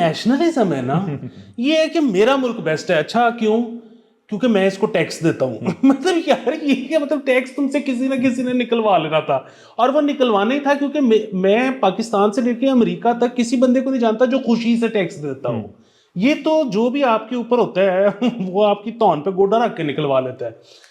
Nationalism ہے نا یہ ہے کہ میرا ملک بیسٹ ہے. اچھا کیوں؟ کیونکہ میں اس کو ٹیکس دیتا ہوں. مطلب یار یہ کیا مطلب ٹیکس تم سے کسی نہ کسی نے نکلوا لینا تھا, اور وہ نکلوانا ہی تھا کیونکہ میں پاکستان سے لے کے امریکہ تک کسی بندے کو نہیں جانتا جو خوشی سے ٹیکس دیتا ہو. یہ تو جو بھی آپ کے اوپر ہوتا ہے وہ آپ کی تون پہ گوڈا رکھ کے نکلوا لیتا ہے.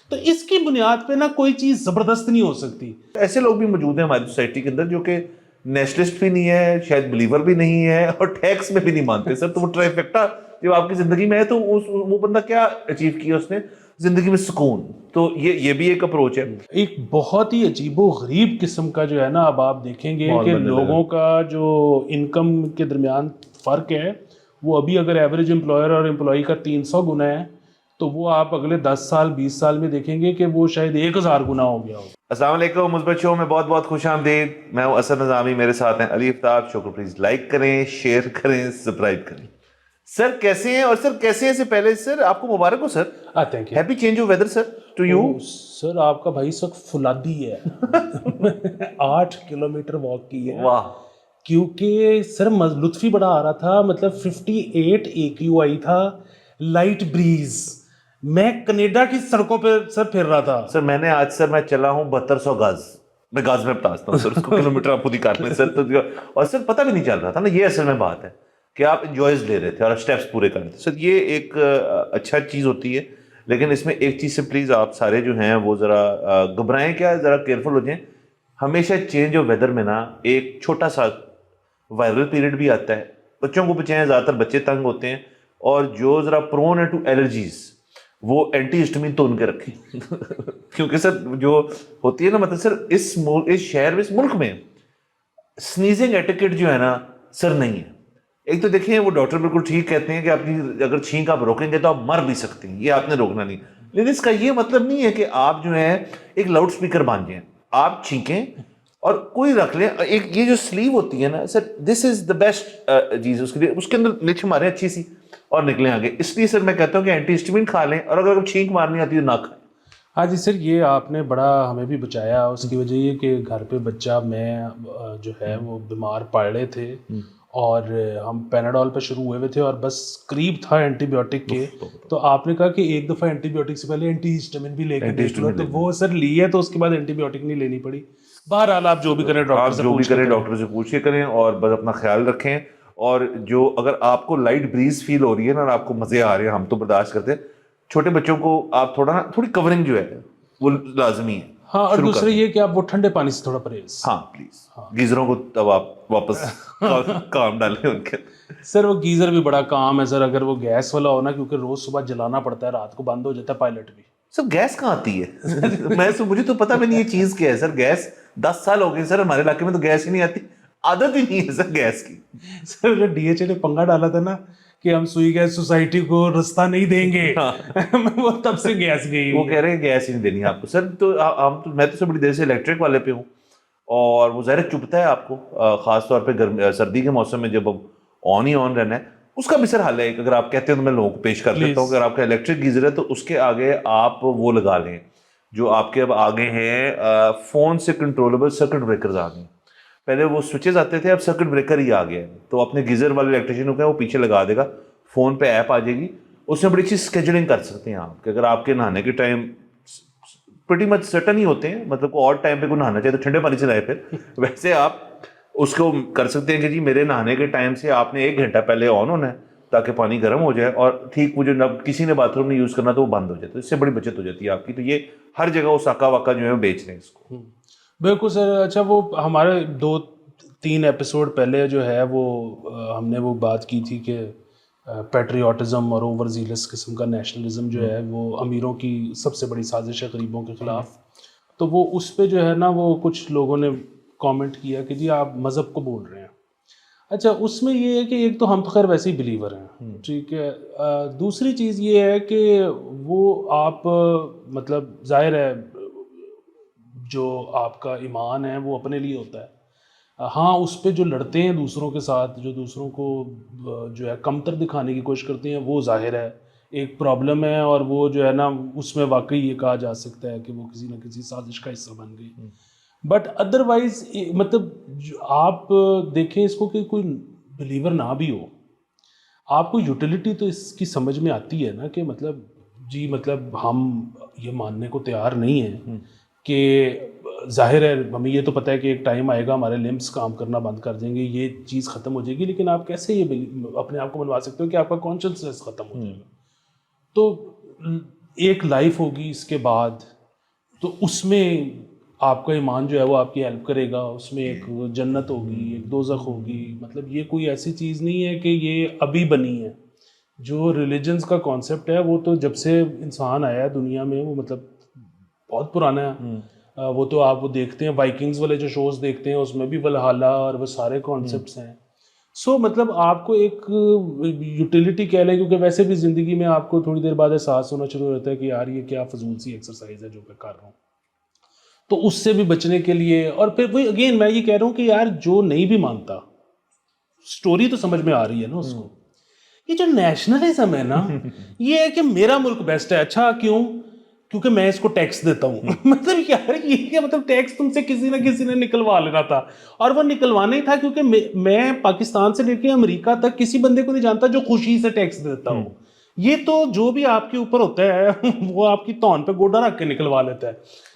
تو اس کی بنیاد پہ نا کوئی چیز زبردست نہیں ہو سکتی. ایسے لوگ بھی موجود ہیں ہماری سوسائٹی کے اندر جو کہ نیشنلسٹ بھی نہیں ہے, شاید بلیور بھی نہیں ہے, اور ٹیکس میں بھی نہیں مانتے. سر تو وہ ٹرائیفیکٹا جب آپ کی زندگی میں ہے تو وہ بندہ کیا اچیو کیا اس نے زندگی میں؟ سکون. تو یہ بھی ایک اپروچ ہے. ایک بہت ہی عجیب و غریب قسم کا جو ہے نا, اب آپ دیکھیں گے کہ لوگوں کا جو انکم کے درمیان فرق ہے وہ ابھی اگر ایوریج امپلائر اور امپلائی کا 300 گنا ہے تو وہ آپ اگلے 10 سال 20 سال میں دیکھیں گے کہ وہ شاید 1000 گنا ہو گیا ہو. السلام علیکم, مثبت شو میں بہت بہت خوش آمدید. میں ہوں اسد نظامی, میرے ساتھ ہیں علی افتاب. شو کو پلیز لائک کریں, شیئر کریں, سبسکرائب کریں. سر کیسے ہیں؟ اور سر کیسے ہیں سے پہلے سر آپ کو مبارک ہو sir, thank you. Happy change of weather sir to you. Sir آپ کا بھائی سب فولادی ہے. 8 کلومیٹر واک کی ہے. واہ. کیونکہ سر لطفی بڑا آ رہا تھا, مطلب 58 AQI تھا, لائٹ بریز. میں کینیڈا کی سڑکوں پہ سر پھر رہا تھا. سر میں نے آج سر میں چلا ہوں 7200 گز. میں گز میں بتاتا ہوں سر, اس کو کلومیٹر آپ خود ہی کاٹ لیں سر. تو اور سر پتہ بھی نہیں چل رہا تھا نا, یہ اصل میں بات ہے کہ آپ انجوائز لے رہے تھے اور اسٹیپس پورے کر رہے تھے. سر یہ ایک اچھا چیز ہوتی ہے, لیکن اس میں ایک چیز سے پلیز آپ سارے جو ہیں وہ ذرا گھبرائیں کیا, ذرا کیئرفل ہو جائیں. ہمیشہ چینج آف ویدر میں نا ایک چھوٹا سا وائرل پیریڈ بھی آتا ہے. بچوں کو بچائیں, زیادہ تر بچے تنگ ہوتے ہیں, اور جو ذرا پرون ہے ٹو الرجیز وہ اینٹی ہسٹامین تو ان کے رکھیں. کیونکہ سر جو ہوتی ہے نا, مطلب سر اس شہر میں, اس ملک میں سنیزنگ ایٹیکیٹ جو ہے نا سر نہیں ہے. ایک تو دیکھیں وہ ڈاکٹر بالکل ٹھیک کہتے ہیں کہ اپنی اگر چھینک آپ روکیں گے تو آپ مر بھی سکتے ہیں, یہ آپ نے روکنا نہیں. لیکن اس کا یہ مطلب نہیں ہے کہ آپ جو ہے ایک لاؤڈ اسپیکر بن جائیں. آپ چھینکیں اور کوئی رکھ لیں. ایک یہ جو سلیو ہوتی ہے نا سر, دس از دا بیسٹ چیز اس کے لیے. اس کے اندر نچ مارے اچھی سی اور نکلیں آگے. اس لیے سر میں کہتا ہوں کہ اینٹی ہسٹامین کھا لیں, اور اگر چھینک مارنی آتی ہے نہ کھائیں. ہاں جی سر, یہ آپ نے بڑا ہمیں بھی بچایا. اس کی وجہ یہ کہ گھر پہ بچہ میں جو ہے وہ بیمار پڑ رہے تھے, اور ہم پیناڈول پہ شروع ہوئے تھے, اور بس قریب تھا اینٹی بایوٹک کے. تو آپ نے کہا کہ ایک دفعہ اینٹی بایوٹک سے پہلے اینٹی ہسٹامین بھی لے کے دیکھ لو, تو وہ سر لی ہے, تو اس کے بعد اینٹی بایوٹک نہیں لینی پڑی. بہرحال آپ جو بھی کریں ڈاکٹر سے پوچھ کے کریں. ڈاکٹر سے پوچھ کے کریں, اور بس اپنا خیال رکھیں. اور جو اگر آپ کو لائٹ بریز فیل ہو رہی ہے نا, اور آپ کو مزے آ رہے ہیں, ہم تو برداشت کرتے ہیں. چھوٹے بچوں کو آپ تھوڑی کورنگ جو ہے وہ لازمی ہے. ہاں, اور دوسرے یہ کہ آپ وہ ٹھنڈے پانی سے تھوڑا پرہیز. ہاں پلیز, گیزروں کو تب آپ واپس کام ڈالیں ان کے. سر وہ گیزر بھی بڑا کام ہے سر, اگر وہ گیس والا ہونا, کیونکہ روز صبح جلانا پڑتا ہے, رات کو بند ہو جاتا ہے پائلٹ بھی. سر گیس کہاں آتی ہے؟ مجھے تو پتا بھی نہیں یہ چیز کیا ہے سر. گیس 10 سال ہو گئے سر ہمارے علاقے میں, تو گیس ہی نہیں آتی, عادت ہی نہیں ہے سر گیس کی. سر جو DHA نے پنگا ڈالا تھا نا کہ ہم سوئی گیس سوسائٹی کو رستہ نہیں دیں گے, وہ تب سے گیس گئی. وہ کہہ رہے ہیں گیس ہی نہیں دینی آپ کو. سر تو میں تو بڑی دیر سے الیکٹرک والے پہ ہوں, اور وہ ظاہر چبھتا ہے آپ کو, خاص طور پہ سردی کے موسم میں جب آن ہی آن رہنا ہے. اس کا بھی سر حل ہے, اگر آپ کہتے ہیں تو میں لوگوں کو پیش کر دیتا ہوں. اگر آپ کا الیکٹرک گیزر ہے تو اس کے آگے آپ وہ لگا لیں جو آپ کے اب آگے ہیں فون سے کنٹرولبل سرکٹ بریکرز آ گئے. پہلے وہ سوئچز آتے تھے, اب سرکٹ بریکر ہی آ گیا ہے. تو اپنے گیزر والے الیکٹریشین کو وہ پیچھے لگا دے گا, فون پہ ایپ آ جائے گی, اس میں بڑی اچھی اسکیجولنگ کر سکتے ہیں آپ کہ اگر آپ کے نہانے کے ٹائم پریٹی مچ سرٹن ہی ہوتے ہیں, مطلب کو اور ٹائم پہ کوئی نہانا چاہے تو ٹھنڈے پانی سے نہائے, پھر ویسے آپ اس کو کر سکتے ہیں کہ جی میرے نہانے کے ٹائم سے آپ نے 1 گھنٹہ پہلے آن ہونا ہے تاکہ پانی گرم ہو جائے, اور ٹھیک وہ جو کسی نے باتھ روم میں یوز کرنا تو وہ بند ہو جائے. تو اس سے بڑی بچت ہو جاتی ہے آپ کی. تو یہ ہر جگہ وہ ساکا واکا جو ہے بیچ رہے ہیں اس کو. بالکل سر. اچھا وہ ہمارے 2-3 ایپیسوڈ پہلے جو ہے وہ ہم نے وہ بات کی تھی کہ پیٹریوٹزم اور اوور زیلس قسم کا نیشنلزم جو ہے وہ امیروں کی سب سے بڑی سازش ہے غریبوں کے خلاف. تو وہ اس پہ جو ہے نا وہ کچھ لوگوں نے کامنٹ کیا کہ جی آپ مذہب کو بول رہے ہیں. اچھا اس میں یہ ہے کہ ایک تو ہم تو خیر ویسے ہی بلیور ہیں, ٹھیک ہے. دوسری چیز یہ ہے کہ وہ آپ مطلب ظاہر ہے جو آپ کا ایمان ہے وہ اپنے لیے ہوتا ہے. ہاں اس پہ جو لڑتے ہیں دوسروں کے ساتھ, جو دوسروں کو جو ہے کمتر دکھانے کی کوشش کرتے ہیں, وہ ظاہر ہے ایک پرابلم ہے, اور وہ جو ہے نا اس میں واقعی یہ کہا جا سکتا ہے کہ وہ کسی نہ کسی سازش کا حصہ بن گئی. بٹ ادروائز مطلب آپ دیکھیں اس کو کہ کوئی بلیور نہ بھی ہو, آپ کو یوٹیلیٹی تو اس کی سمجھ میں آتی ہے نا کہ مطلب جی مطلب ہم یہ ماننے کو تیار نہیں ہیں کہ ظاہر ہے ہمیں یہ تو پتہ ہے کہ ایک ٹائم آئے گا ہمارے لمبس کام کرنا بند کر دیں گے, یہ چیز ختم ہو جائے گی, لیکن آپ کیسے یہ اپنے آپ کو منوا سکتے ہو کہ آپ کا کانشیسنس ختم ہو جائے گا؟ تو ایک لائف ہوگی اس کے بعد, تو اس میں آپ کا ایمان جو ہے وہ آپ کی ہیلپ کرے گا, اس میں ایک جنت ہوگی, ایک دوزخ ہوگی. مطلب یہ کوئی ایسی چیز نہیں ہے کہ یہ ابھی بنی ہے. جو ریلیجنس کا کانسیپٹ ہے وہ تو جب سے انسان آیا ہے دنیا میں, وہ مطلب بہت پرانا ہے. وہ تو آپ وہ دیکھتے ہیں وائکنگز والے جو شوز دیکھتے ہیں اس میں بھی ولہالہ اور وہ سارے کانسیپٹس ہیں. سو مطلب آپ کو ایک یوٹیلیٹی کہہ لیں, کیونکہ ویسے بھی زندگی میں آپ کو تھوڑی دیر بعد احساس ہونا شروع ہوتا ہے کہ یار یہ کیا فضول سی ایکسرسائز ہے جو میں کر رہا ہوں. تو اس سے بھی بچنے کے لیے, اور پھر وہی اگین میں یہ کہہ رہا ہوں کہ یار جو نہیں بھی مانتا, سٹوری تو سمجھ میں آ رہی ہے نا اس کو. یہ جو نیشنلزم ہے نا, یہ ہے کہ میرا ملک بیسٹ ہے. اچھا کیوں؟ کیونکہ میں اس کو ٹیکس دیتا ہوں. مطلب یار یہ کیا مطلب ٹیکس تم سے کسی نہ کسی نے نکلوا لینا تھا, اور وہ نکلوانا ہی تھا کیونکہ میں پاکستان سے لے کے امریکہ تک کسی بندے کو نہیں جانتا جو خوشی سے ٹیکس دیتا ہوں. یہ تو جو بھی آپ کے اوپر ہوتا ہے وہ آپ کی تون پہ گوڈا رکھ کے نکلوا لیتا ہے.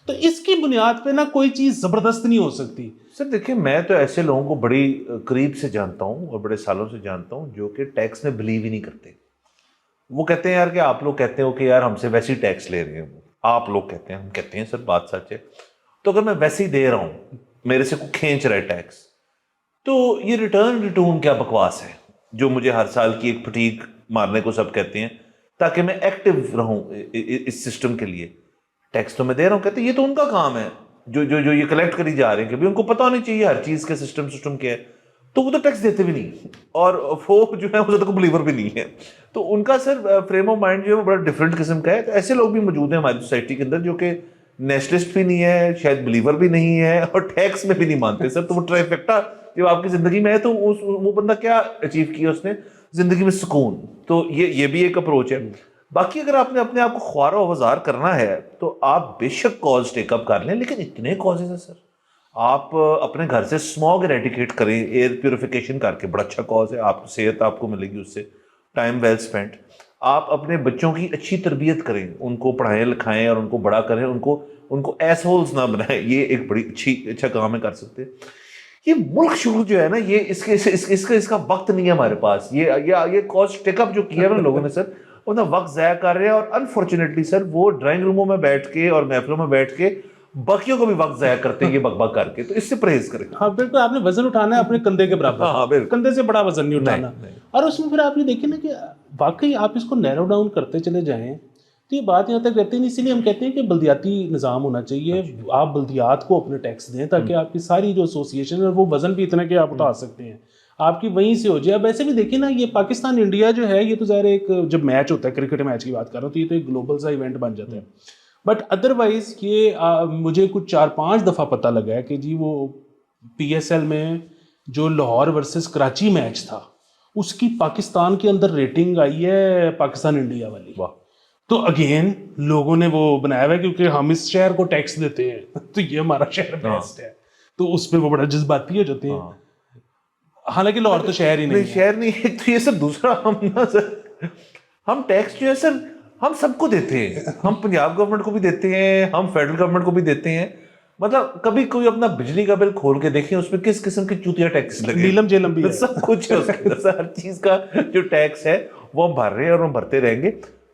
تو اس کی بنیاد پہ نا کوئی چیز زبردست نہیں ہو سکتی. سر دیکھیں میں تو ایسے لوگوں کو بڑی قریب سے جانتا ہوں اور بڑے سالوں سے جانتا ہوں جو کہ ٹیکس میں بلیو ہی نہیں کرتے. وہ کہتے ہیں یار کہ آپ لوگ کہتے ہو کہ یار ہم سے ویسے ہی ٹیکس لے رہے ہیں, آپ لوگ کہتے ہیں, ہم کہتے ہیں سر بات سچ ہے. تو اگر میں ویسے ہی دے رہا ہوں, میرے سے کوئی کھینچ رہا ہے ٹیکس, تو یہ ریٹرن کیا بکواس ہے جو مجھے ہر سال کی ایک فٹیگ مارنے کو سب کہتے ہیں تاکہ میں ایکٹیو رہوں اس سسٹم کے لیے. ٹیکس تو میں دے رہا ہوں, کہتے ہیں یہ تو ان کا کام ہے جو یہ کلیکٹ کری جا رہے ہیں, کہ ان کو پتہ ہونی چاہیے ہر چیز کے سسٹم کیا ہے. تو وہ تو ٹیکس دیتے بھی نہیں, اور وہ جو ہے وہ زیادہ کو بلیور بھی نہیں ہے. تو ان کا سر فریم آف مائنڈ جو ہے وہ بڑا ڈفرینٹ قسم کا ہے. تو ایسے لوگ بھی موجود ہیں ہماری سوسائٹی کے اندر جو کہ نیشنلسٹ بھی نہیں ہے, شاید بلیور بھی نہیں ہے, اور ٹیکس میں بھی نہیں مانتے سر. تو وہ ٹرائیفیکٹا جب آپ کی زندگی میں ہے تو وہ بندہ کیا اچیو کیا اس نے زندگی میں سکون. تو یہ بھی ایک اپروچ ہے. باقی اگر آپ نے اپنے آپ کو خوار و آزار کرنا ہے تو آپ بے شک کاز ٹیک اپ کر لیں, لیکن اتنے کازز ہیں سر. آپ اپنے گھر سے اسموگ ایریڈیکیٹ کریں ایئر پیوریفیکیشن کر کے, بڑا اچھا کاز ہے. آپ صحت آپ کو ملے گی اس سے, ٹائم ویل اسپینڈ. آپ اپنے بچوں کی اچھی تربیت کریں, ان کو پڑھائیں لکھائیں اور ان کو بڑا کریں, ان کو ایس ہولز نہ بنائیں. یہ ایک بڑی اچھا کام ہے, کر سکتے. یہ ملک شروع جو ہے نا, یہ اس کا وقت نہیں ہے ہمارے پاس. یہ کاز ٹیک اپ جو کیا ہے نا لوگوں نے سر, اپنا وقت ضائع کر رہے ہیں. اور انفارچونیٹلی سر وہ ڈرائنگ روموں میں بیٹھ کے اور محفلوں میں بیٹھ کے باقیوں کو بھی وقت ضائع کرتے ہیں یہ بک بک کر کے. تو اس سے پرہیز کریں. ہاں بالکل, آپ نے وزن اٹھانا ہے اپنے کندھے کے برابر. ہاں بالکل, کندھے سے بڑا وزن نہیں اٹھانا. اور اس میں پھر آپ یہ دیکھیں نا کہ واقعی آپ اس کو نیرو ڈاؤن کرتے چلے جائیں تو یہ بات یہاں تک کرتے ہیں. اسی لیے ہم کہتے ہیں کہ بلدیاتی نظام ہونا چاہیے. آپ بلدیات کو اپنے ٹیکس دیں تاکہ آپ کی ساری جو ایسوسیشن ہے وہ وزن بھی اتنا کہ آپ اٹھا سکتے ہیں, آپ کی وہیں سے ہو جائے. اب ایسے بھی دیکھیں نا, یہ پاکستان انڈیا جو ہے یہ تو ظاہر ایک جب میچ ہوتا ہے, کرکٹ میچ کی بات کر رہا ہوں, تو یہ تو ایک گلوبل سا ایونٹ بن جاتا ہے. بٹ ادروائز یہ مجھے کچھ 4-5 دفعہ پتہ لگا ہے کہ جی وہ پی ایس ایل میں جو لاہور ورسز کراچی میچ تھا اس کی پاکستان کے اندر ریٹنگ آئی ہے پاکستان انڈیا والی. تو اگین لوگوں نے وہ بنایا ہوا ہے کیونکہ ہم اس شہر کو ٹیکس دیتے ہیں تو یہ ہمارا شہر بیسٹ ہے, تو اس پہ وہ بڑا جذباتی ہو جاتے ہیں. حالانکہ لاہور تو شہر ہی نہیں ہے. شہر نہیں ہے. تو یہ سر دوسرا ہم ٹیکس جو ہے سر ہم سب کو دیتے ہیں. ہم پنجاب گورنمنٹ کو بھی دیتے ہیں, ہم فیڈرل گورنمنٹ کو بھی دیتے ہیں. مطلب کبھی کوئی اپنا بجلی کا بل کھول کے دیکھیں اس میں کس قسم کی چوتیا ٹیکس لگے. نیلم جیلم بھی ہے, سب کچھ ہے اس کے اندر. ہر چیز کا جو ٹیکس ہے وہ ہم بھر رہے ہیں اور ہم بھرتے رہیں گے.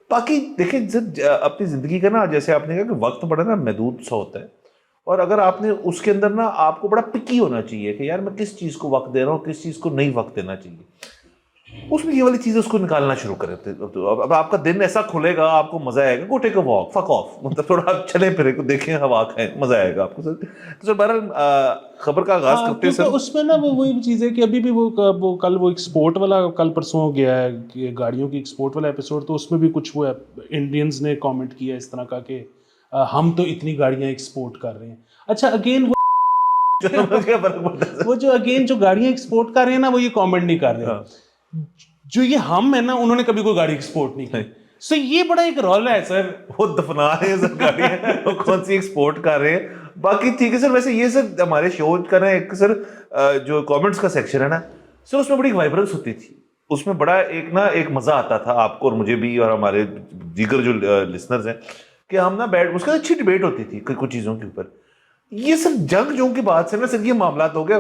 باقی دیکھیں اپنی زندگی کا نا, جیسے آپ نے کہا کہ وقت بڑا نا محدود سا ہوتا ہے, اور اگر آپ نے اس کے اندر نا آپ کو بڑا پکی ہونا چاہیے کہ یار میں کس چیز کو وقت دے رہا ہوں, کس چیز کو نہیں وقت دینا چاہیے. اس میں یہ والی چیزیں اس کو نکالنا شروع کریں. اب آپ کا دن ایسا کھلے گا, آپ کو مزہ آئے گا. گو ٹیک اے واک, فک آف, مطلب تھوڑا آپ چلیں پھریں, دیکھیں ہوا کھائیں, مزہ آئے گا آپ کو. تو سر بہرحال خبر کا آغاز کرتے ہیں سر. اس میں نا وہی چیز ہے کہ ابھی بھی وہ کل وہ ایکسپورٹ والا کل پرسوں گیا ہے کہ گاڑیوں کی ایکسپورٹ والا ایپیسوڈ, تو اس میں بھی کچھ وہ انڈینز نے کامنٹ کیا اس طرح کا کہ ہم تو اتنی گاڑیاں ایکسپورٹ کر رہے ہیں. اچھا اگین وہ جو اگین جو گاڑیاں ایکسپورٹ کر رہے ہیں نا وہ یہ کامنٹ نہیں کر رہے. جو یہ ہم ہے نا انہوں نے کبھی کوئی گاڑی ایکسپورٹ نہیں کی. سو یہ بڑا ایک رول ہے سر. وہ دفنا رہے ہیں سر گاڑیاں, وہ کون سی ایکسپورٹ کر رہے ہیں. باقی ٹھیک ہے سر. ویسے یہ سر ہمارے شو کر رہے ہیں ایک سر جو کامنٹس کا سیکشن ہے نا سر, اس میں بڑی وائبرنس ہوتی تھی. اس میں بڑا ایک مزہ آتا تھا آپ کو اور مجھے بھی اور ہمارے دیگر جو لسنرز ہیں کہ ہم نا بیٹھ اس کے اچھی ڈیبیٹ ہوتی تھی کچھ چیزوں کے اوپر. یہ سب جنگ جوں کی بات سے نا سر یہ معاملات ہو گئے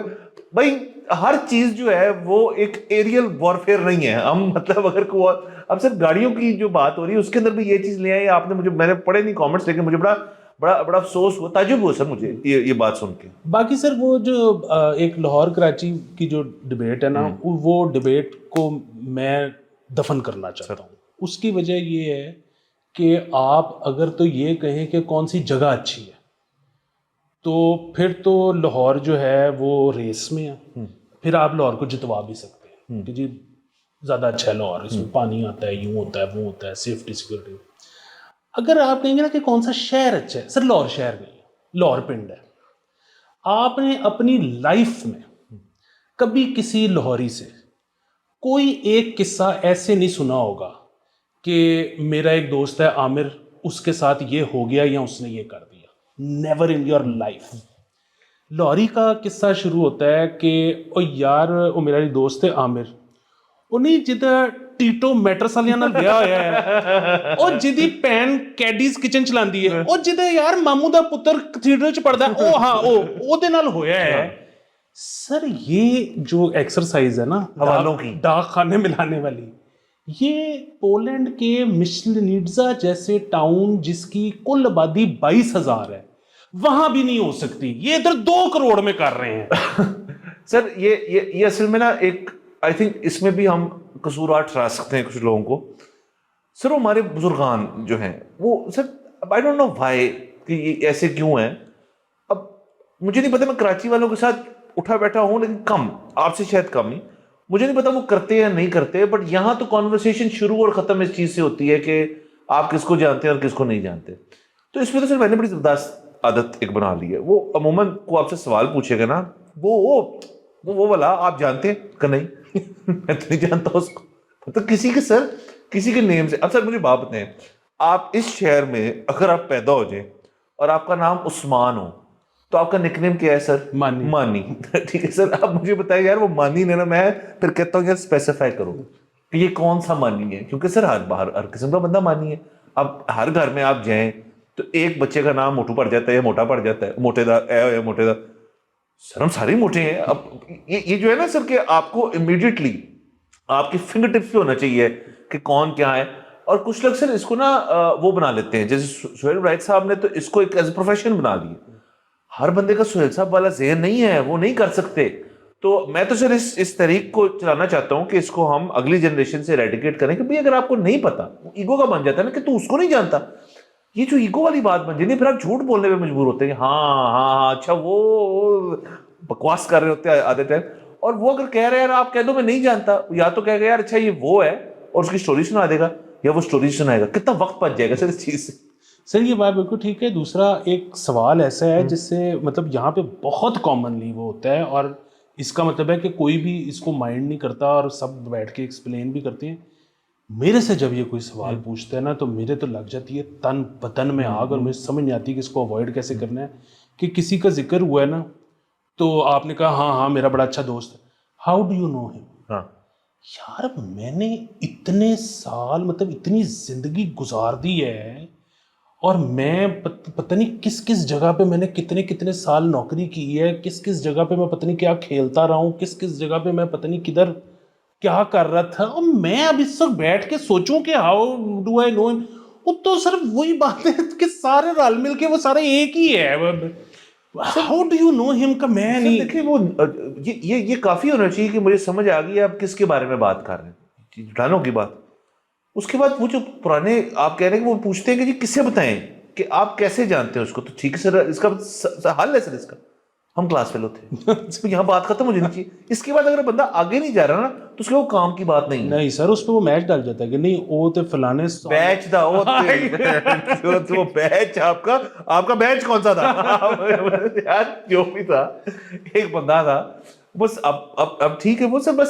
بھائی. ہر چیز جو ہے وہ ایک ایریل وارفیئر نہیں ہے. ہم مطلب اگر کو اب سر گاڑیوں کی جو بات ہو رہی ہے اس کے اندر بھی یہ چیز لے آئی آپ نے. میں نے پڑھے نہیں کامنٹس لیکن مجھے بڑا افسوس ہوا, تعجب ہوا سر مجھے یہ بات سن کے. باقی سر وہ جو ایک لاہور کراچی کی جو ڈبیٹ ہے نا وہ ڈبیٹ کو میں دفن کرنا چاہتا ہوں. اس کی وجہ یہ ہے کہ آپ اگر تو یہ کہیں کہ کون سی جگہ اچھی ہے تو پھر تو لاہور جو ہے وہ ریس میں ہے. پھر آپ لاہور کو جتوا بھی سکتے ہیں کہ جی زیادہ اچھا ہے لاہور, اس میں پانی آتا ہے, یوں ہوتا ہے, وہ ہوتا ہے, سیفٹی سیکورٹی. اگر آپ کہیں گے نا کہ کون سا شہر اچھا ہے, سر لاہور شہر نہیں ہے, لاہور پنڈ ہے. آپ نے اپنی لائف میں کبھی کسی لاہوری سے کوئی ایک قصہ ایسے نہیں سنا ہوگا کہ میرا ایک دوست ہے عامر, اس کے ساتھ یہ ہو گیا یا اس نے یہ کر دیا. Never in your life. Lahori کا قصہ شروع ہوتا ہے کہ او یار او میرا دوست ہے عامر, انہیں جدھر ٹیٹو میٹرس والیاں نال ویاہ ہویا ہے اور جدی پین کیڈیز کچن چلاندی ہے اور جدھر یار ماموں دا پتر کیتھیڈرل چ پڑھدا ہے او ہاں او دے نال ہویا ہے. سر یہ جو ایکسرسائز ہے نا حوالوں کی ڈاک خانے ملانے والی, یہ پولینڈ کے مشلنیٹزا جیسے ٹاؤن جس کی کل آبادی 22,000 ہے وہاں بھی نہیں ہو سکتی. یہ ادھر 2 کروڑ میں کر رہے ہیں. سر یہ اصل میں نا ایک آئی تھنک اس میں بھی ہم قصورات ٹھہرا سکتے ہیں کچھ لوگوں کو. سر وہ ہمارے بزرگان جو ہیں وہ سر آئی ڈونٹ نو وائی کہ یہ ایسے کیوں ہیں. اب مجھے نہیں پتا, میں کراچی والوں کے ساتھ اٹھا بیٹھا ہوں لیکن کم, آپ سے شاید کم ہی. مجھے نہیں پتا وہ کرتے یا نہیں کرتے, بٹ یہاں تو کانورسیشن شروع اور ختم اس چیز سے ہوتی ہے کہ آپ کس کو جانتے ہیں اور کس کو نہیں جانتے. تو اس میں تو سر میں نے بڑی زبردست عادت ایک بنا لی ہے. وہ عموماً کو آپ سے سوال پوچھے گا نا وہ والا آپ جانتے ہیں کہ نہیں میں تو نہیں جانتا اس کو. مطلب کسی کے نیم سے. اب سر مجھے بات بتائیں, آپ اس شہر میں اگر آپ پیدا ہو جائیں اور آپ کا نام عثمان ہو تو آپ کا نک نیم کیا ہے سر؟ مانی. ٹھیک ہے سر, آپ مجھے بتائیں یار وہ مانی نے نا, میں پھر کہتا ہوں یار اسپیسیفائی کرو کہ یہ کون سا مانی ہے, کیونکہ سر ہر قسم کا بندہ مانی ہے. اب ہر گھر میں آپ جائیں تو ایک بچے کا نام موٹو پڑ جاتا ہے یا موٹا پڑ جاتا ہے, موٹے دا یا موٹے دا. سر ہم سارے موٹے ہیں. اب یہ جو ہے نا سر کہ آپ کو امیڈیٹلی آپ کی فنگر ٹپس پہ ہونا چاہیے کہ کون کیا ہے. اور کچھ لوگ سر اس کو نا وہ بنا لیتے ہیں, جیسے سہیل رائٹ صاحب نے تو اس کو ایک ایز اے پروفیشن بنا لیا. ہر بندے کا سہیل صاحب والا ذہن نہیں ہے, وہ نہیں کر سکتے. تو میں تو سر اس طریق کو چلانا چاہتا ہوں کہ اس کو ہم اگلی جنریشن سے ایریڈیکیٹ کریں کہ بھئی اگر آپ کو نہیں پتا, ایگو کا بن جاتا ہے نا کہ تو اس کو نہیں جانتا. یہ جو ایگو والی بات بن جاتی ہے, پھر آپ جھوٹ بولنے پہ مجبور ہوتے ہیں کہ ہاں اچھا وہ بکواس کر رہے ہوتے ہیں آدھے ٹائم. اور وہ اگر کہہ رہے ہیں آپ کہہ دو میں نہیں جانتا, یا تو کہہ گا یار اچھا یہ وہ ہے اور اس کی سٹوری سنا دے گا, یا وہ سٹوری سنائے گا. کتنا وقت بچ جائے گا سر اس چیز سے. سر یہ بات بالکل ٹھیک ہے. دوسرا ایک سوال ایسا ہے جس سے مطلب یہاں پہ بہت کامنلی وہ ہوتا ہے, اور اس کا مطلب ہے کہ کوئی بھی اس کو مائنڈ نہیں کرتا اور سب بیٹھ کے ایکسپلین بھی کرتے ہیں. میرے سے جب یہ کوئی سوال پوچھتا ہے نا تو میرے تو لگ جاتی ہے تن بدن میں آگ, اور مجھے سمجھ نہیں آتی کہ اس کو اوائڈ کیسے کرنا ہے. کہ کسی کا ذکر ہوا ہے نا تو آپ نے کہا ہاں میرا بڑا اچھا دوست ہے, ہاؤ ڈو یو نو ہم. یار میں نے اتنے سال مطلب اتنی زندگی گزار دی ہے, اور میں پتہ نہیں کس جگہ پہ میں نے کتنے سال نوکری کی ہے, کس جگہ پہ میں پتہ نہیں کیا کھیلتا رہا ہوں, کس جگہ پہ میں پتہ نہیں کدھر کیا کر رہا تھا. اور میں اب اس وقت بیٹھ کے سوچوں کہ ہاؤ ڈو آئی نو ہم, وہ تو صرف وہی بات ہے کہ سارے رل مل کے وہ سارے ایک ہی ہے. ہاؤ ڈو یو نو ہم کا میں نہیں. دیکھیں وہ یہ کافی ہونا چاہیے کہ مجھے سمجھ آ گئی آپ کس کے بارے میں بات کر رہے ہیں, جٹانوں کی بات. اس کے بعد وہ جو پرانے آپ کہہ رہے ہیں کہ وہ پوچھتے ہیں کہ جی کس سے بتائیں کہ آپ کیسے جانتے ہیں اس کو. تو ٹھیک ہے سر, اس کا حل ہے سر, اس کا ہم کلاس فیل ہوتے ہیں, یہاں بات ختم ہو جانی چاہیے. اس کے بعد اگر بندہ آگے نہیں جا رہا نا تو اس کے وہ کام کی بات نہیں سر, اس پہ وہ میچ ڈال جاتا ہے کہ نہیں وہ تو فلانے بیچ دا وہ بیچ آپ کا بیچ کون سا تھا یار, جو بھی تھا ایک بندہ تھا بس. اب ٹھیک ہے وہ سر, بس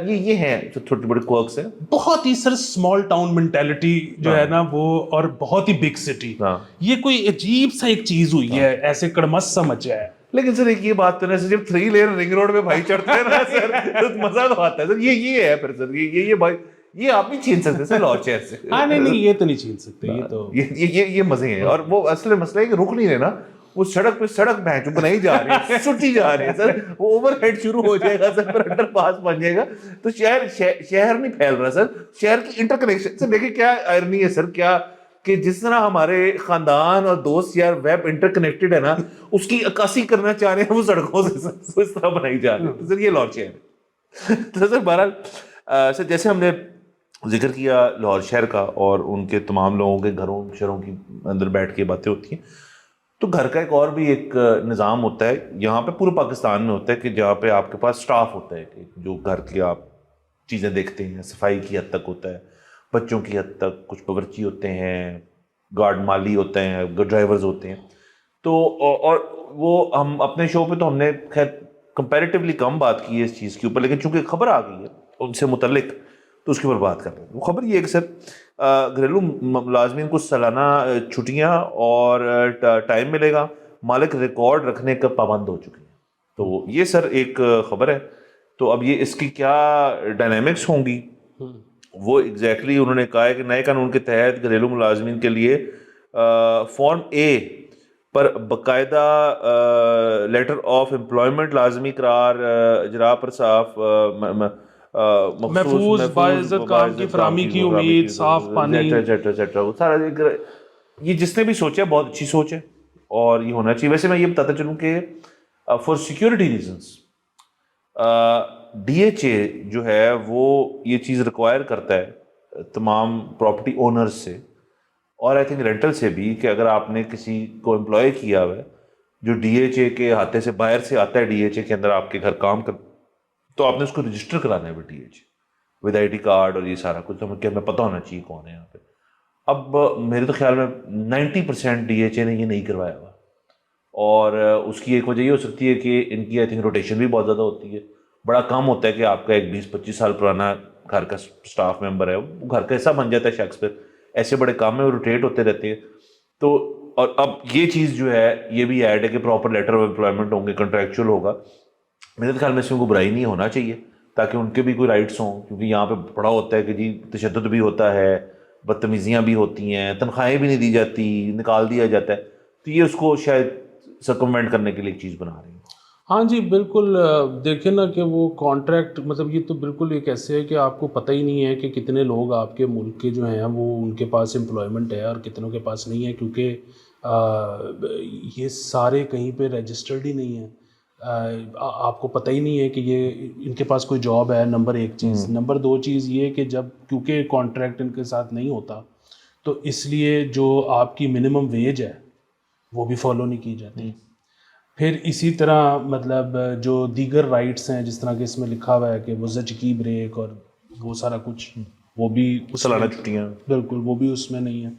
یہ ہے جو چھوٹے بڑے کوئرکس ہیں. بہت ہی سر اسمال ٹاؤن مینٹیلٹی جو ہے نا وہ, اور بہت ہی بگ سٹی, یہ کوئی عجیب سا ایک چیز ہوئی ہے, ایسے کڑمس سا مچا ہے. لیکن سر ایک یہ بات تو نہیں, جب 3 لین رنگ روڈ پہ بھائی چڑھتے ہیں نا سر تو مزہ تو آتا ہے سر. یہ ہے پھر سر یہ بھائی یہ آپ نہیں چھین سکتے سر لاہور شہر سے. ہاں نہیں یہ تو نہیں چھین سکتے, یہ تو یہ مزے ہیں. اور وہ اصل مسئلہ ہے کہ رک نہیں رہے نا, وہ سڑک پہ سڑک بہن چو بنائی جا رہی ہے, سٹی جا رہی ہے سر, وہ اوور ہیڈ شروع ہو جائے گا سر, پھر انڈر پاس بن جائے گا, تو شہر نہیں پھیل رہا سر, شہر کی انٹر کنیکشن سر. دیکھیں کیا آئرنی ہے سر, کیا کہ جس طرح ہمارے خاندان اور دوست یار ویب انٹر کنیکٹڈ ہے نا, اس کی عکاسی کرنا چاہ رہے ہیں وہ سڑکوں سے اس طرح بنائی جا رہی ہے سر. یہ لاہور شہر ہے. تو سر بہرحال سر جیسے ہم نے ذکر کیا لاہور شہر کا اور ان کے تمام لوگوں کے گھروں شہروں کی اندر بیٹھ کے باتیں ہوتی ہیں, تو گھر کا ایک اور بھی ایک نظام ہوتا ہے یہاں پہ پورے پاکستان میں ہوتا ہے کہ جہاں پہ آپ کے پاس سٹاف ہوتا ہے کہ جو گھر کی آپ چیزیں دیکھتے ہیں, صفائی کی حد تک ہوتا ہے, بچوں کی حد تک کچھ باورچی ہوتے ہیں, گارڈ مالی ہوتے ہیں, ڈرائیورز ہوتے ہیں. تو اور وہ ہم اپنے شو پہ تو ہم نے خیر کمپیریٹیولی کم بات کی ہے اس چیز کے اوپر, لیکن چونکہ خبر آ گئی ہے ان سے متعلق تو اس کے اوپر بات کر رہے ہیں. وہ خبر یہ ہے کہ سر گھریلو ملازمین کو سالانہ چھٹیاں اور ٹائم ملے گا, مالک ریکارڈ رکھنے کا پابند ہو چکے ہیں. تو یہ سر ایک خبر ہے. تو اب یہ اس کی کیا ڈائنامکس ہوں گی وہ ایگزیکٹلی انہوں نے کہا ہے کہ نئے قانون کے تحت گھریلو ملازمین کے لیے فارم اے پر باقاعدہ لیٹر آف امپلائمنٹ لازمی قرار, اجرا پر صاف محفوظ باعزت کام کی فراہمی کی امید, صاف پانی, سارا یہ جس نے بھی سوچا بہت اچھی سوچ ہے اور یہ ہونا چاہیے. ویسے میں یہ بتاتا چلوں کہ for security reasons D H A جو ہے وہ یہ چیز ریکوائر کرتا ہے تمام پراپرٹی اونرز سے اور آئی تھنک رینٹل سے بھی کہ اگر آپ نے کسی کو امپلائی کیا ہوا ہے جو ڈی ایچ اے کے ہاتھے سے باہر سے آتا ہے ڈی ایچ اے کے اندر آپ کے گھر کام کر, تو آپ نے اس کو رجسٹر کرانا ہے D H A with I D card اور یہ سارا کچھ, تو ہمیں پتہ ہونا چاہیے کون ہے یہاں پہ. اب میرے تو خیال میں 90% ڈی ایچ اے نے یہ نہیں کروایا ہوا, اور اس کی ایک وجہ یہ ہو سکتی ہے کہ ان کی آئی تھنک روٹیشن بھی بہت زیادہ ہوتی ہے. بڑا کام ہوتا ہے کہ آپ کا ایک 20-25 سال پرانا گھر کا اسٹاف ممبر ہے, وہ گھر کا حصہ بن جاتا ہے شخص, پہ ایسے بڑے کام میں وہ روٹیٹ ہوتے رہتے ہیں. تو اور اب یہ چیز جو ہے یہ بھی ایڈ ہے کہ پراپر لیٹر آف امپلائمنٹ ہوں گے, کنٹریکچوئل ہوگا. میرے خیال میں اس میں کوئی برائی نہیں ہونا چاہیے تاکہ ان کے بھی کوئی رائٹس ہوں, کیونکہ یہاں پہ بڑا ہوتا ہے کہ جی تشدد بھی ہوتا ہے, بدتمیزیاں بھی ہوتی ہیں, تنخواہیں بھی نہیں دی جاتی, نکال دیا جاتا ہے. تو یہ اس کو شاید سرکموینٹ کرنے کے لیے ایک چیز بنا رہی ہیں. ہاں جی بالکل. دیکھیں نا کہ وہ کانٹریکٹ مطلب یہ تو بالکل ایک ایسے ہے کہ آپ کو پتہ ہی نہیں ہے کہ کتنے لوگ آپ کے ملک کے جو ہیں وہ ان کے پاس امپلائمنٹ ہے اور کتنوں کے پاس نہیں ہے, کیونکہ یہ سارے کہیں پہ رجسٹرڈ ہی نہیں ہیں. آپ کو پتہ ہی نہیں ہے کہ یہ ان کے پاس کوئی جاب ہے, نمبر 1 چیز. نمبر 2 چیز یہ کہ جب کیونکہ کانٹریکٹ ان کے ساتھ نہیں ہوتا تو اس لیے جو آپ کی منیمم ویج ہے وہ بھی فالو نہیں کی جاتی. پھر اسی طرح مطلب جو دیگر رائٹس ہیں جس طرح کہ اس میں لکھا ہوا ہے کہ وہ زچگی بریک اور وہ سارا کچھ, وہ بھی سالانہ چھٹیاں, بالکل وہ بھی اس میں نہیں ہے.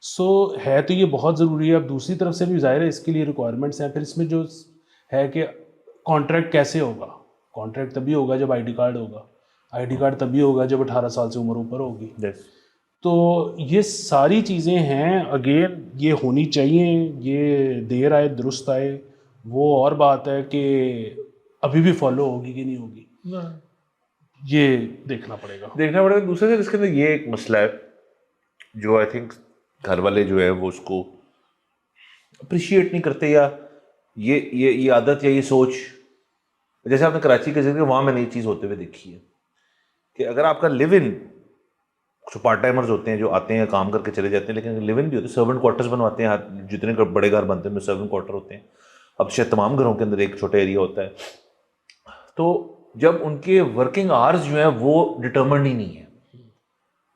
سو ہے تو یہ بہت ضروری ہے. اب دوسری طرف سے بھی ظاہر ہے اس کے لیے ریکوائرمنٹس ہیں. پھر اس میں جو ہے کہ کانٹریکٹ کیسے ہوگا, کانٹریکٹ تبھی ہوگا جب آئی ڈی کارڈ ہوگا, آئی ڈی کارڈ تبھی ہوگا جب 18 سال سے عمر اوپر ہوگی. تو یہ ساری چیزیں ہیں. اگین یہ ہونی چاہیے, یہ دیر آئے درست آئے, وہ اور بات ہے کہ ابھی بھی فالو ہوگی کہ نہیں ہوگی, یہ دیکھنا پڑے گا. دوسرے سے اس کے اندر یہ ایک مسئلہ ہے جو آئی تھنک گھر والے جو ہے وہ اس کو اپریشیٹ نہیں کرتے, یا یہ عادت یا یہ سوچ. جیسے آپ نے کراچی کے ذکر, وہاں میں نے یہ چیز ہوتے ہوئے دیکھی ہے کہ اگر آپ کا لیو ان, جو پارٹ ٹائمرز ہوتے ہیں جو آتے ہیں کام کر کے چلے جاتے ہیں, لیکن لیو ان بھی ہوتے ہیں, سرونٹ کوارٹرز بنواتے ہیں, جتنے بڑے گھر بنتے ہیں سرونٹ کوارٹر ہوتے ہیں. اب شاید تمام گھروں کے اندر ایک چھوٹا ایریا ہوتا ہے. تو جب ان کے ورکنگ آورز جو ہیں وہ ڈٹرمنڈ ہی نہیں ہے.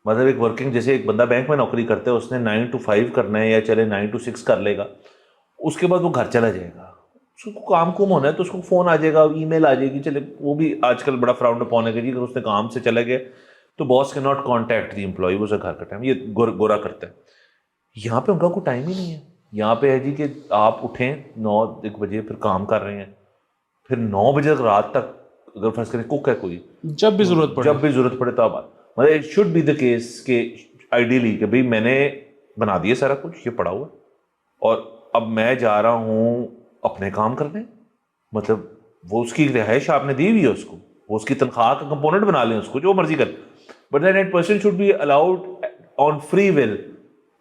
مطلب ایک ورکنگ, جیسے ایک بندہ بینک میں نوکری کرتا ہے, اس نے 9 to 5 کرنا ہے یا چلے 9 to 6 کر لے گا, اس کے بعد وہ گھر چلا جائے گا. اس کو کام کوم ہونا ہے تو اس کو فون آ جائے گا, ای میل آ جائے گی, چلے وہ بھی آج کل بڑا فراؤنڈ اپون ہے کہ جی اگر اس نے کام سے چلے گئے تو باس کے ناٹ کانٹیکٹ دی امپلائی, وہ گھر کا ٹائم, یہ گورا کرتا ہے. یہاں پہ ان کا کوئی ٹائم ہی نہیں ہے. یہاں پہ ہے جی کہ آپ اٹھیں 9-1 بجے, پھر کام کر رہے ہیں, پھر 9 بجے تک رات تک اگر فرض کریں کوک ہے کوئی, جب بھی ضرورت پڑے تو آپ مطلب it should be the case کہ آئیڈیلی کہ بھائی میں نے بنا دیا سارا کچھ, یہ پڑا ہوا, اور اب میں جا رہا ہوں اپنے کام کر لیں, مطلب وہ اس کی رہائش آپ نے دی ہوئی ہے اس کو, وہ اس کی تنخواہ کا کمپوننٹ بنا لیں اس کو, جو مرضی کریں, but that person should be allowed on free will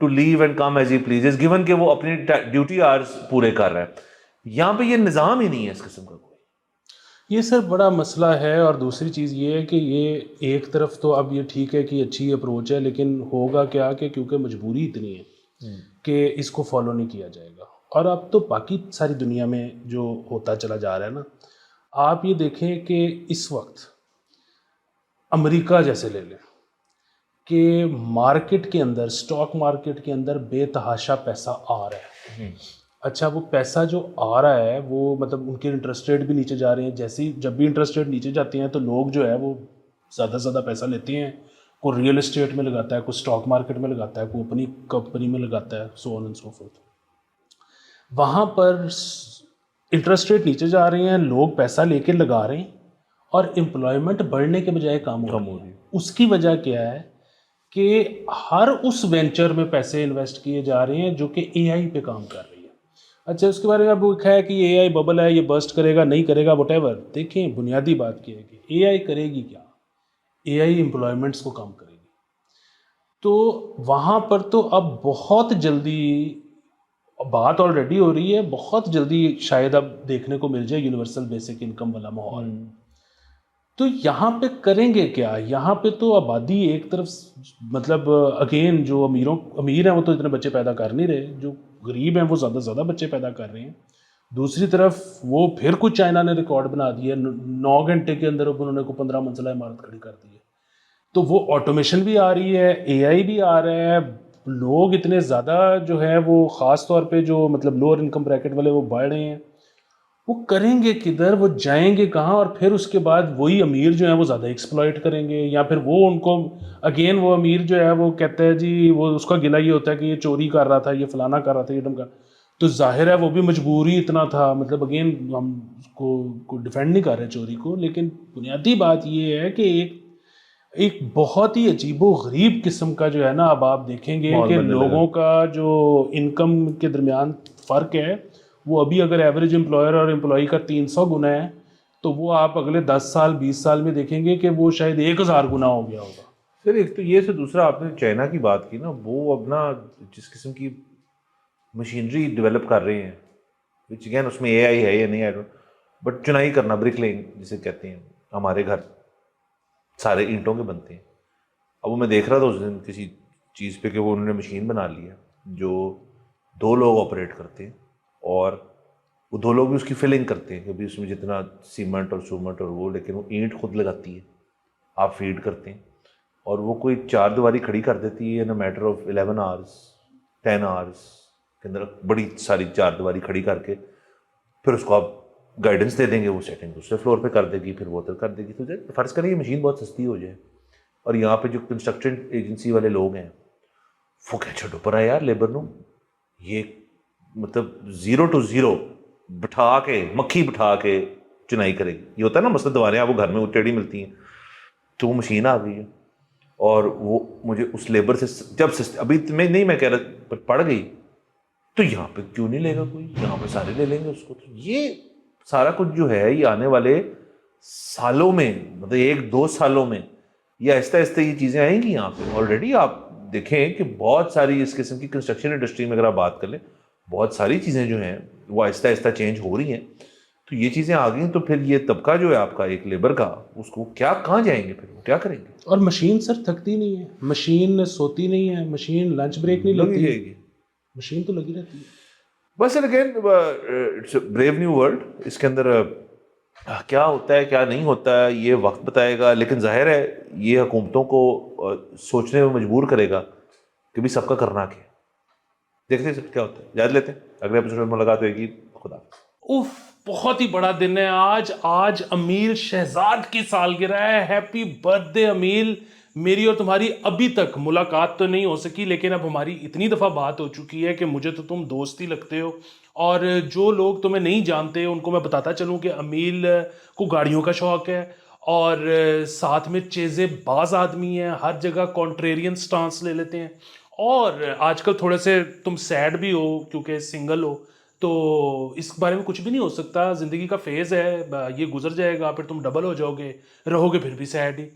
to leave and come as he pleases, given کہ وہ اپنی ڈیوٹی آورز پورے کر رہا ہے. یہاں پہ یہ نظام ہی نہیں ہے اس قسم کا کوئی. یہ سر بڑا مسئلہ ہے. اور دوسری چیز یہ ہے کہ یہ ایک طرف تو اب یہ ٹھیک ہے کہ اچھی اپروچ ہے, لیکن ہوگا کیا کہ کیونکہ مجبوری اتنی ہے کہ اس کو فالو نہیں کیا جائے گا. اور اب تو باقی ساری دنیا میں جو ہوتا چلا جا رہا ہے نا, آپ یہ دیکھیں کہ اس وقت امریکہ جیسے لے لیں کہ مارکیٹ کے اندر, اسٹاک مارکیٹ کے اندر بے تحاشا پیسہ آ رہا ہے. اچھا, وہ پیسہ جو آ رہا ہے وہ مطلب ان کے انٹرسٹ ریٹ بھی نیچے جا رہے ہیں. جیسے جب بھی انٹرسٹ ریٹ نیچے جاتے ہیں تو لوگ جو ہے وہ زیادہ سے زیادہ پیسہ لیتے ہیں. کوئی ریئل اسٹیٹ میں لگاتا ہے, کوئی اسٹاک مارکیٹ میں لگاتا ہے, کوئی اپنی کمپنی میں لگاتا ہے, سو آن اینڈ سو فورتھ. وہاں پر انٹرسٹ ریٹ نیچے جا رہے ہیں, لوگ پیسہ لے کے لگا رہے ہیں اور امپلائمنٹ بڑھنے کے بجائے کم ہو رہی ہے. اس کی وجہ کیا ہے کہ ہر اس وینچر میں پیسے انویسٹ کیے جا رہے ہیں جو کہ اے آئی پہ کام کر رہی ہے. اچھا, اس کے بارے میں اب وہ ہے کہ اے آئی ببل ہے, یہ برسٹ کرے گا نہیں کرے گا وٹ ایور. دیکھیں بنیادی بات کیا ہے کہ اے آئی کرے گی کیا, اے آئی امپلائمنٹس کو کم کرے گی. تو وہاں پر تو اب بہت جلدی بات آلریڈی ہو رہی ہے, بہت جلدی شاید اب دیکھنے کو مل جائے یونیورسل بیسک انکم والا ماحول. تو یہاں پہ کریں گے کیا؟ یہاں پہ تو آبادی ایک طرف مطلب اگین جو امیر ہیں وہ تو اتنے بچے پیدا کر نہیں رہے, جو غریب ہیں وہ زیادہ سے زیادہ بچے پیدا کر رہے ہیں. دوسری طرف وہ پھر کچھ چائنا نے ریکارڈ بنا دیا, 9 گھنٹے کے اندر انہوں نے کو 15 منزلہ عمارت کھڑی کر دی ہے. تو وہ آٹومیشن بھی آ رہی ہے, اے آئی بھی آ رہا ہے, لوگ اتنے زیادہ جو ہے وہ خاص طور پہ جو مطلب لوور انکم بریکٹ والے وہ بڑھ رہے ہیں. وہ کریں گے کدھر, وہ جائیں گے کہاں؟ اور پھر اس کے بعد وہی امیر جو ہیں وہ زیادہ ایکسپلائٹ کریں گے, یا پھر وہ ان کو اگین وہ امیر جو ہے وہ کہتا ہے جی وہ اس کا گلہ یہ ہوتا ہے کہ یہ چوری کر رہا تھا, یہ فلانا کر رہا تھا, یہ ڈمکا. تو ظاہر ہے وہ بھی مجبوری اتنا تھا, مطلب اگین ہم اس کو ڈیفینڈ نہیں کر رہے چوری کو, لیکن بنیادی بات یہ ہے کہ ایک بہت ہی عجیب و غریب قسم کا جو ہے نا, اب آپ دیکھیں گے کہ لوگوں کا جو انکم کے درمیان فرق ہے وہ ابھی اگر ایوریج امپلائر اور امپلائی کا 300 گنا ہے تو وہ آپ اگلے 10 سال 20 سال میں دیکھیں گے کہ وہ شاید 1000 گنا ہو گیا ہوگا. سر ایک تو یہ سے دوسرا آپ نے چائنا کی بات کی نا, وہ اب نا جس قسم کی مشینری ڈیولپ کر رہے ہیں, وچ اگین اس میں اے آئی ہے یا نہیں ہے, بٹ چنائی کرنا, برک لینگ جسے کہتے ہیں. ہمارے گھر سارے اینٹوں کے بنتے ہیں. اب وہ میں دیکھ رہا تھا اس دن کسی چیز پہ کہ وہ انہوں نے مشین بنا لی ہے جو 2 لوگ آپریٹ کرتے ہیں, اور وہ 2 لوگ بھی اس کی فلنگ کرتے ہیں کہ بھی اس میں جتنا سیمنٹ اور سومنٹ اور وہ, لیکن وہ اینٹ خود لگاتی ہے, آپ فیڈ کرتے ہیں, اور وہ کوئی 4 دیواری کھڑی کر دیتی ہے in a matter of 11 hours 10 hours کے اندر, بڑی ساری 4 دیواری کھڑی کر کے پھر اس کو آپ گائیڈنس دے دیں گے, وہ سیٹنگ دوسرے فلور پہ کر دے گی, پھر وہ ادھر کر دے گی. تو فرض کریں یہ مشین بہت سستی ہو جائے, اور یہاں پہ جو کنسٹرکشن ایجنسی والے لوگ ہیں وہ کہ چھوٹو پر ہے یار لیبر نو, یہ مطلب 0 to 0 بٹھا کے مکھی بٹھا کے چنائی کرے گی. یہ ہوتا ہے نا مثلا دواریں آپ کو گھر میں ٹیڑھی ملتی ہیں, تو وہ مشین آ گئی ہے, اور وہ مجھے اس لیبر سے جب ابھی میں کہہ رہا پڑ گئی, تو یہاں پہ کیوں نہیں لے گا کوئی, یہاں پہ سارے لے لیں گے اس کو. تو یہ سارا کچھ جو ہے یہ آنے والے سالوں میں, مطلب 1-2 سالوں میں یہ آہستہ آہستہ یہ چیزیں آئیں گی. یہاں پہ آلریڈی آپ دیکھیں کہ بہت ساری اس قسم کی کنسٹرکشن انڈسٹری میں اگر آپ بات کر لیں, بہت ساری چیزیں جو ہیں وہ آہستہ آہستہ چینج ہو رہی ہیں. تو یہ چیزیں آ گئی, تو پھر یہ طبقہ جو ہے آپ کا ایک لیبر کا, اس کو کہاں جائیں گے, پھر وہ کیا کریں گے؟ اور مشین سر تھکتی نہیں ہے, مشین سوتی نہیں ہے, مشین لنچ بریک نہیں لیتی ہے, مشین تو لگی رہتی ہے. بس again it's brave new world. اس کے اندر کیا ہوتا ہے کیا نہیں ہوتا ہے یہ وقت بتائے گا, لیکن ظاہر ہے یہ حکومتوں کو سوچنے میں مجبور کرے گا کہ بھی سب کا کرنا کیا. دیکھتے ہیں کیا ہوتا ہے, یاد لیتے ہیں. اگلے ایپیسوڈ میں ملاقات ہوئے گی. خدا اوف, بہت ہی بڑا دن ہے آج امیل شہزاد کی سالگرہ ہے. Happy birth day email. میری اور تمہاری ابھی تک ملاقات تو نہیں ہو سکی, لیکن اب ہماری اتنی دفعہ بات ہو چکی ہے کہ مجھے تو تم دوست ہی لگتے ہو. اور جو لوگ تمہیں نہیں جانتے ان کو میں بتاتا چلوں کہ امیل کو گاڑیوں کا شوق ہے, اور ساتھ میں چیزیں باز آدمی ہیں, ہر جگہ کانٹریرین سٹانس لے لیتے ہیں. اور آج کل تھوڑے سے تم سیڈ بھی ہو کیونکہ سنگل ہو, تو اس بارے میں کچھ بھی نہیں ہو سکتا. زندگی کا فیز ہے, یہ گزر جائے گا, پھر تم ڈبل ہو جاؤ گے, رہو گے پھر بھی سیڈ ہی.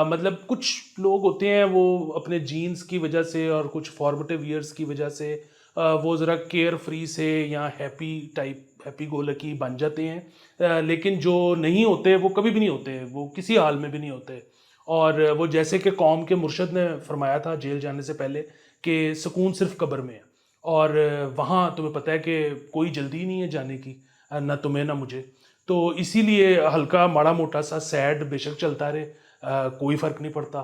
مطلب کچھ لوگ ہوتے ہیں وہ اپنے جینز کی وجہ سے اور کچھ فارمیٹیو ایئرس کی وجہ سے وہ ذرا کیئر فری سے یا ہیپی گو لکی بن جاتے ہیں, لیکن جو نہیں ہوتے وہ کبھی بھی نہیں ہوتے, وہ کسی حال میں بھی نہیں ہوتے. اور وہ جیسے کہ قوم کے مرشد نے فرمایا تھا جیل جانے سے پہلے کہ سکون صرف قبر میں ہے, اور وہاں تمہیں پتہ ہے کہ کوئی جلدی نہیں ہے جانے کی, نہ تمہیں نہ مجھے. تو اسی لیے ہلکا ماڑا موٹا سا سیڈ بے شک چلتا رہے, کوئی فرق نہیں پڑتا.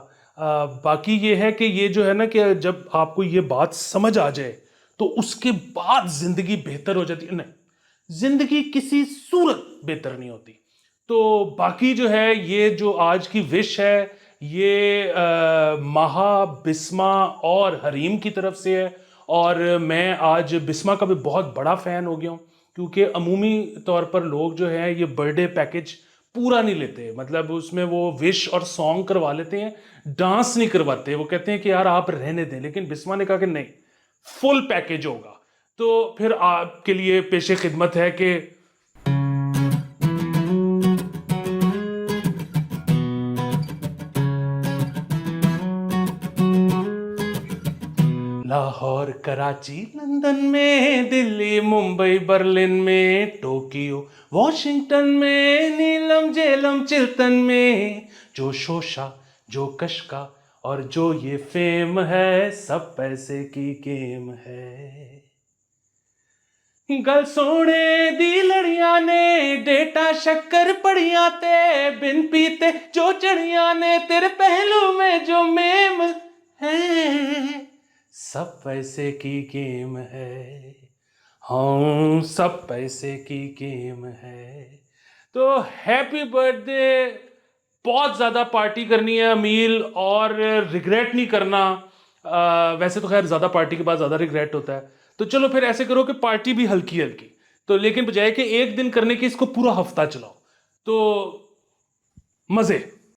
باقی یہ ہے کہ یہ جو ہے نا کہ جب آپ کو یہ بات سمجھ آ جائے تو اس کے بعد زندگی بہتر ہو جاتی ہے. نہیں, زندگی کسی صورت بہتر نہیں ہوتی. تو باقی جو ہے یہ جو آج کی وش ہے یہ مہا, بسما اور حریم کی طرف سے ہے. اور میں آج بسما کا بھی بہت بڑا فین ہو گیا ہوں, کیونکہ عمومی طور پر لوگ جو ہیں یہ برتھ ڈے پیکج پورا نہیں لیتے. مطلب اس میں وہ وش اور سانگ کروا لیتے ہیں, ڈانس نہیں کرواتے. وہ کہتے ہیں کہ یار آپ رہنے دیں, لیکن بسما نے کہا کہ نہیں, فل پیکج ہوگا. تو پھر آپ کے لیے پیش خدمت ہے کہ لاہور, کراچی, لندن میں, دلی, ممبئی, برلن میں, ٹوکیو, واشنگٹن میں, نیلم, جیلم, چلتن میں, جو شوشا, جو کشکا اور جو یہ فیم ہے, سب پیسے کی گیم ہے. گل سونے دی لڑیاں نے ڈیٹا شکر پڑیاں تے, بن پیتے جو چڑیاں نے تیرے پہلو میں جو میم ہے, سب پیسے کی گیم ہے. ہاں, سب پیسے کی گیم ہے. تو ہیپی برتھ ڈے. بہت زیادہ پارٹی کرنی ہے امیل, اور ریگریٹ نہیں کرنا. ویسے تو خیر زیادہ پارٹی کے بعد زیادہ ریگریٹ ہوتا ہے, تو چلو پھر ایسے کرو کہ پارٹی بھی ہلکی ہلکی, تو لیکن بجائے کہ ایک دن کرنے کے اس کو پورا ہفتہ چلاؤ, تو مزے.